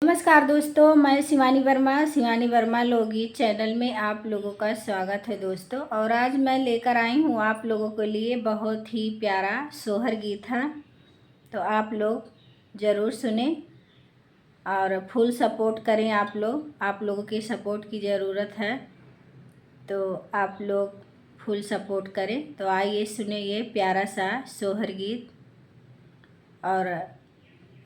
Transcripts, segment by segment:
नमस्कार दोस्तों, मैं शिवानी वर्मा लोकगीत चैनल में आप लोगों का स्वागत है दोस्तों। और आज मैं लेकर आई हूँ आप लोगों के लिए बहुत ही प्यारा सोहर गीत है, तो आप लोग ज़रूर सुने और फुल सपोर्ट करें। आप लोगों की सपोर्ट की ज़रूरत है, तो आप लोग फुल सपोर्ट करें। तो आइए सुने ये प्यारा सा सोहर गीत, और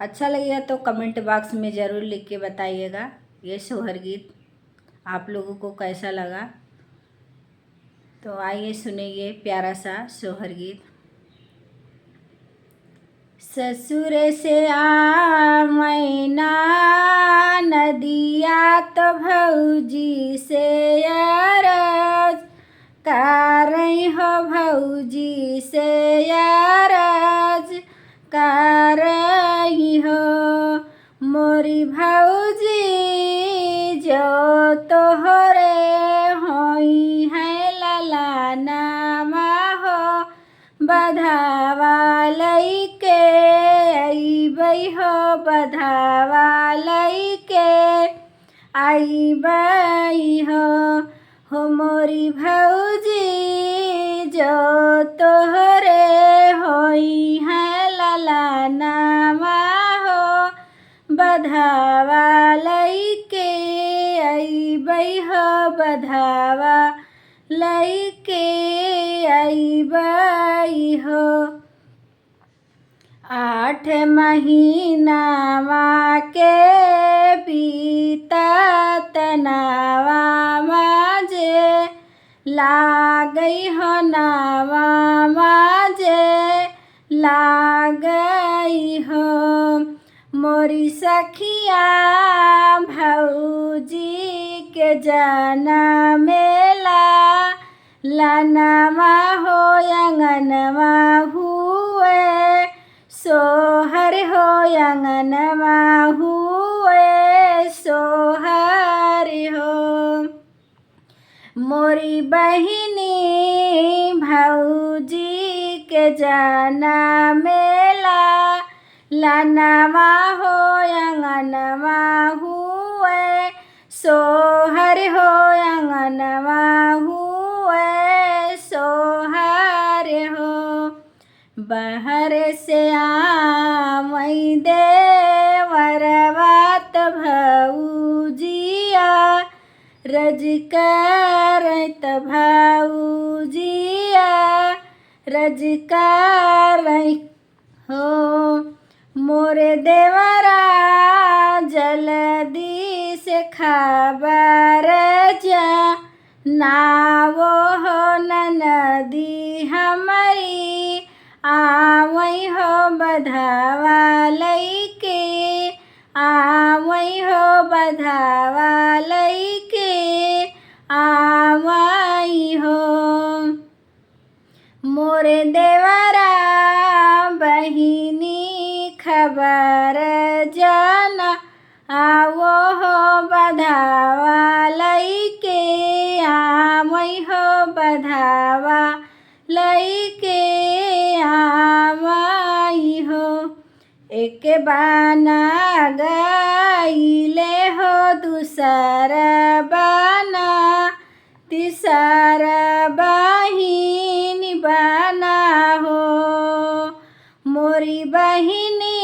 अच्छा लगेगा तो कमेंट बॉक्स में ज़रूर लिख के बताइएगा ये सोहर गीत आप लोगों को कैसा लगा। तो आइए सुने ये प्यारा सा सोहर गीत। ससुर से मैना नदिया तो भौजी से अरज कारई हो, भौजी से अरज कारई हो। मोरी भौजी जो तोहरे होई है ललानामा हो, बधावा लइके अइबै हो, बधावा लइके अइबै हो मोरी भौजी जो तोहरे होई है ललानामा हो, बधावा लइके अइबै हो, बधावा लइके अइबै हो। 8 महीनावा के बीतत नावा माजे लागई हो, नावा माजे लागई हो। मोरी सखिया भौजी के जनमेला लनमा हो, अंगनमा हुए सोहर हो, अंगनमा हुए सोहर हो। मोरी बहिनी भौजी के जनमेला लनमा हो, अंगनमा हुए सोहर हो, अंगनमा हुए सोहर हो। बहर से आमई देवरवात भौजिया रज करत भौजिया रज करई हो। मोरे देवरा जल्दी से खबर जा नावो हो, ननदी हमारी आवई हो, बधावा लइके आवई हो, बधावा लइके आवई हो। मोरे देवरा बहिनी खबर जाना आवो हो, बधावा लइके आवई हो, बधावा लइके आवई हो। एक बाना गईले हो, दूसर बाना तीसर बहिन बना हो। मोरी बहिनी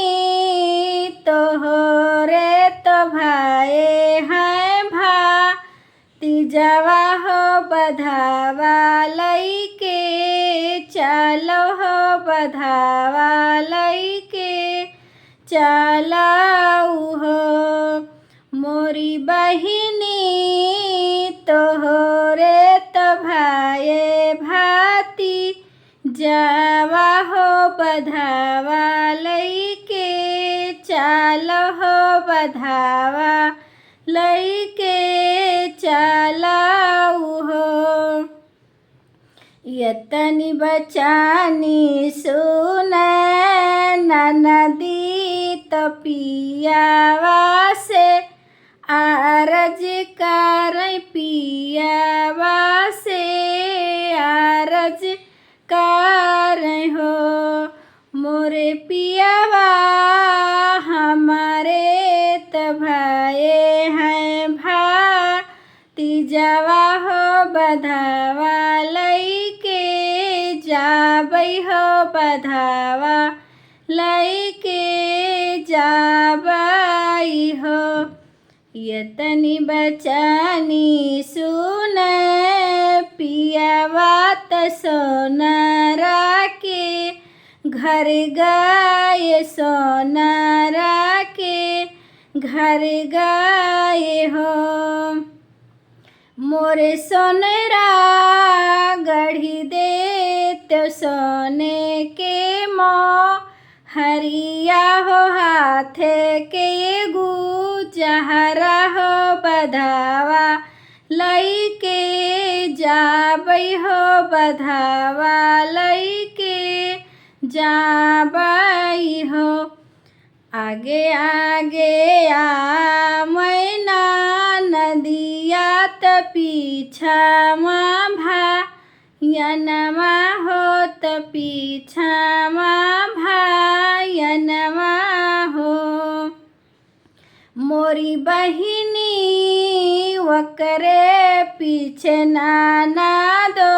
तोहरे तो भाए हैं तीजवा हो, बधावा लइके चलो हो, बधावा लइके चलाऊ हो। मोरी बहिनी तोहरे तो भाए भाती जावा हो, बधावा लइके चलो हो, बधावा लइके चलाऊ हो। यतनी बचानी सुन ननदी तो पियावा से आरज कर, पियावा से आरज कर हो। मोरे पियावा हमारे भये हैं तीजवा हो बधावा लइके जाबै हो बधावा लइके जाबै हो। यतनी बचनी सुन पियवा त सोनरा के घर गए सोनरा के घर गए हो। मोरे सोनरा गढ़ी दे तो सोने के हरिया हो हाथ के गुजहरा हो बधावा लइके जाबै हो बधावा लइके जाबै हो। आगे आगे आ मैना नदिया त पीछा भायनमा हो त पीछा भायनमा हो। मोरी बहिनी वकरे पीछे नाना दो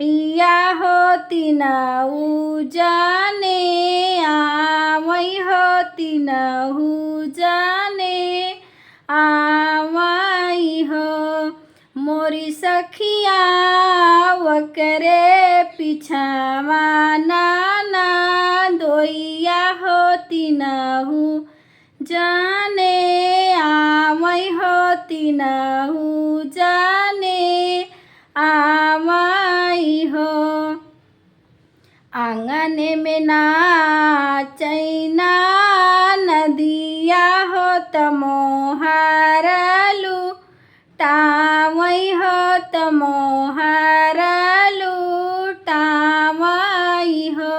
या हो तीनऊ जाने आवै हो तीनऊ जाने आवै हो। मोरी सखिया वकरे पीछावा नाना दोइया हो तीनऊ जाने आवै हो तीनऊ जाने आवै हो। आंगन में नाचैना नदिया हो त मोहरलू टावै हो त मोहरलू टावै हो।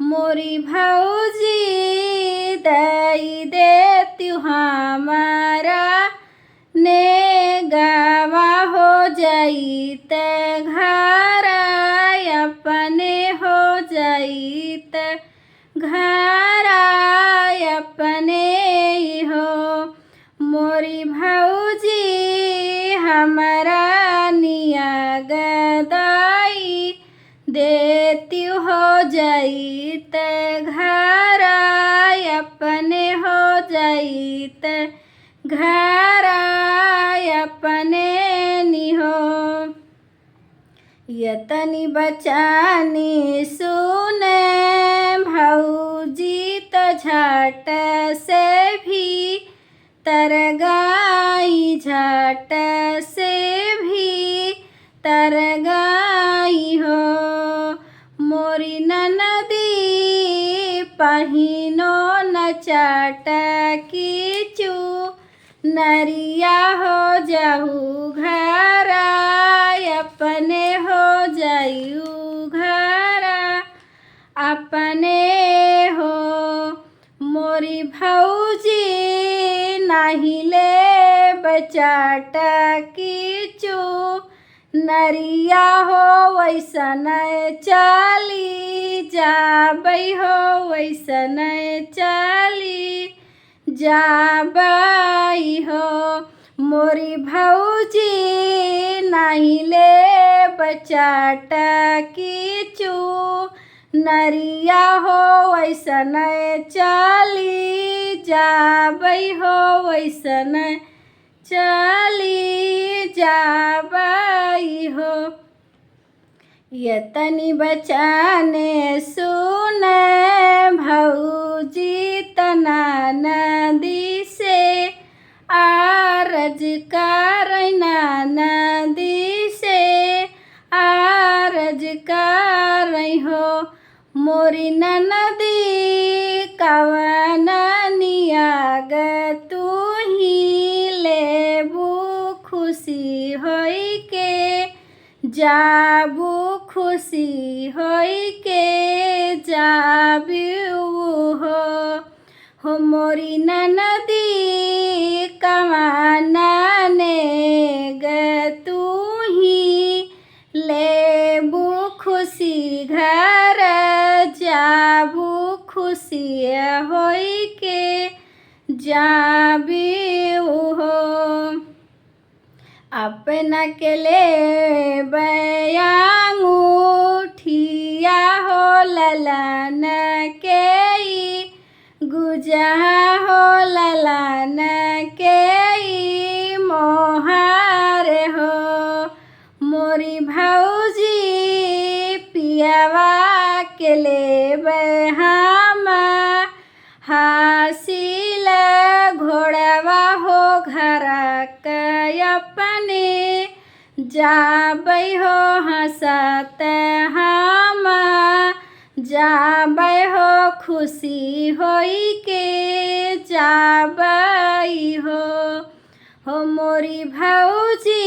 मोरी भौजी दई दे त्यू हमारा ने गवा हो जाइत घर अपने हो जाइत घर अपने हो। मोरी भौजी हमारा निया गदाई देती हो जाइत घर अपने हो जाइत घर अपने निहो। यतनी बचनी सुन भौजी त झट से भी तर गई झट से भी तर गई हो। मोरी ननदी पहिनो न चटकी नरिया हो जाहू घर अपने हो जायू घर अपने हो। मोरी भौजी नहीं ले बचाट कीचू नरिया हो वैसन चली जाबै हो वैसन चली जाबै हो। मोरी भौजी नहीं ले बचाट कीचू नरिया हो वैसन चली जाबै हो वैसन चली जाबै हो। यतनी बचने सुन भौजी तना नदी से आरज कर नदी से आरज कर हो। मोरी नदी कवन नियाग तू ही लेबू खुशी होई के जाबू खुशी होई के जाबू हो। मोरी नदी कवन नेग तू ही लेबू खुशी घर जाबू खुशी होई के जाबू हो अपना के ले बयांगूठिया हो ललन के गुजा हो ललन के मोहार हो मोरी भौजी पियावा के ले हम हासिल घोड़वा हो घर अपने जाबै हो हंसत हम जाबै हो खुशी होई के जाबै हो मोरी भौजी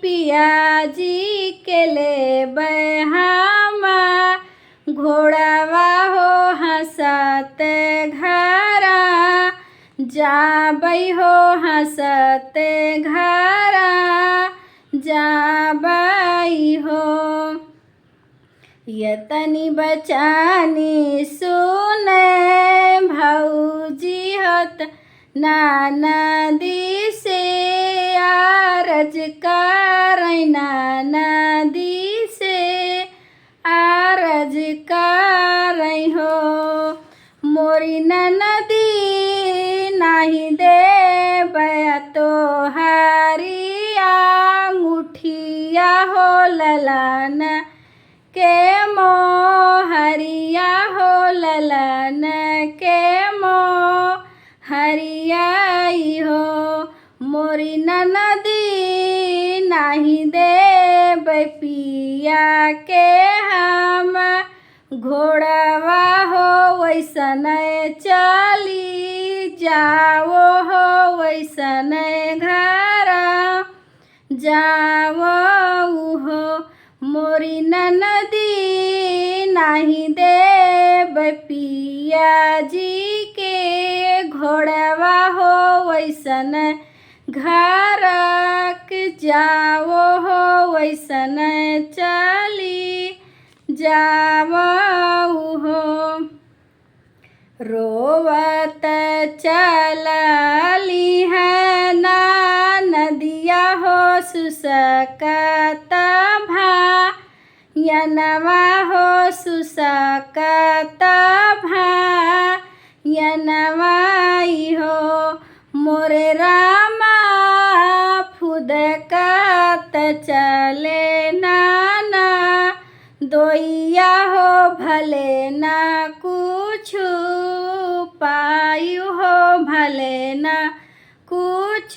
पियाजी के लेबै हम घोड़वा हो हंसत घरा जाबै हो हंसत घरा जाबै हो यतनी बचानी सुने भौजी होत नदी से आरज करै नदी से आरज करै हो मोरी नदी नहीं देबै तोहरिया अंगूठिया हो ललन के मोहरिया हो ललन के मोहरिया हो मोरी नदी नहीं देबै पिया के हम घोड़वा हो वैसन चली जाओ हो वैसन घर जाओ हो मोरी नदी नहीं देबै पिया जी के घोड़वा हो वैसन घर जाओ हो वैसन चली जाओ हो रोवत चलली है नदिया हो सुसकत भायनवा हो सुसकत भायनवा हो मोरे रामा फुदकत चले नाना दोइया हो भले ना कुछ पायु हो भले ना कुछ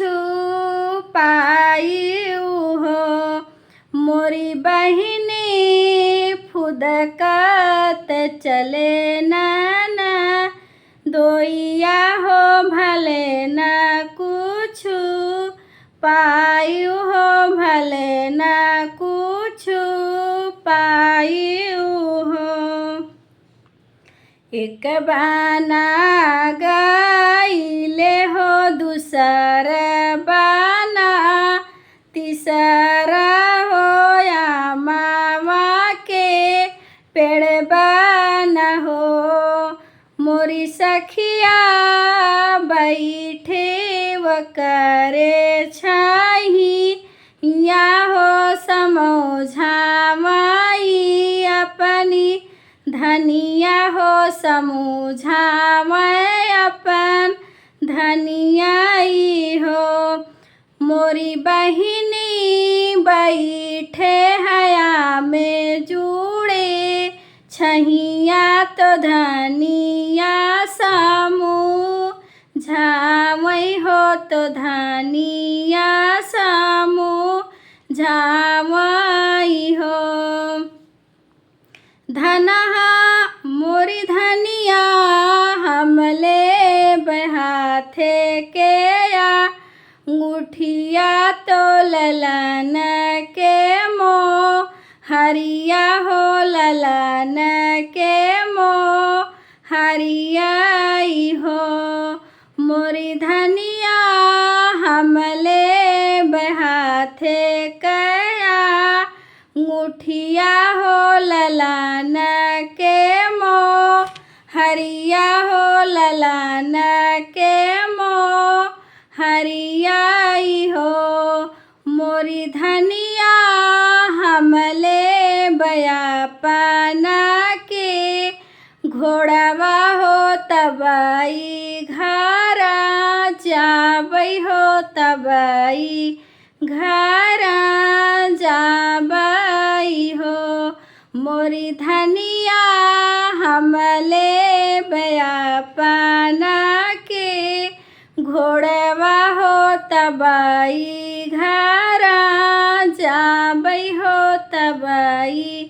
पायु हो मोरी बहिनी फुदकत चले नाना दोइया हो भले ना कुछ पायु हो भले ना कुछ पायु हो एक बाना गाइले हो दूसर बाना तीसरा हो या मामा के पेड़ बाना हो मोरी सखिया बैठे व करे छाही या हो समझावाई अपनी धनिया हो समझावै अपन धनियाई हो मोरी बहिनी बैठे हया में जुड़े छहिया तो धनिया समझावै हो तो धनिया समझावै हो धनहा मोरी धनिया हमले बहाथे के या अंगूठिया तो ललन के हरिया हो ललन के हरिया हो मोरी धनिया हमले बहाथे कया अंगूठिया हो ललन के हरिया हो ललन के घोड़वा हो तबई घरा जाबई हो तबई घरा जाबई हो मोरी धनिया हमले बयापना के घोड़वा हो तबई घरा जाबई हो तबई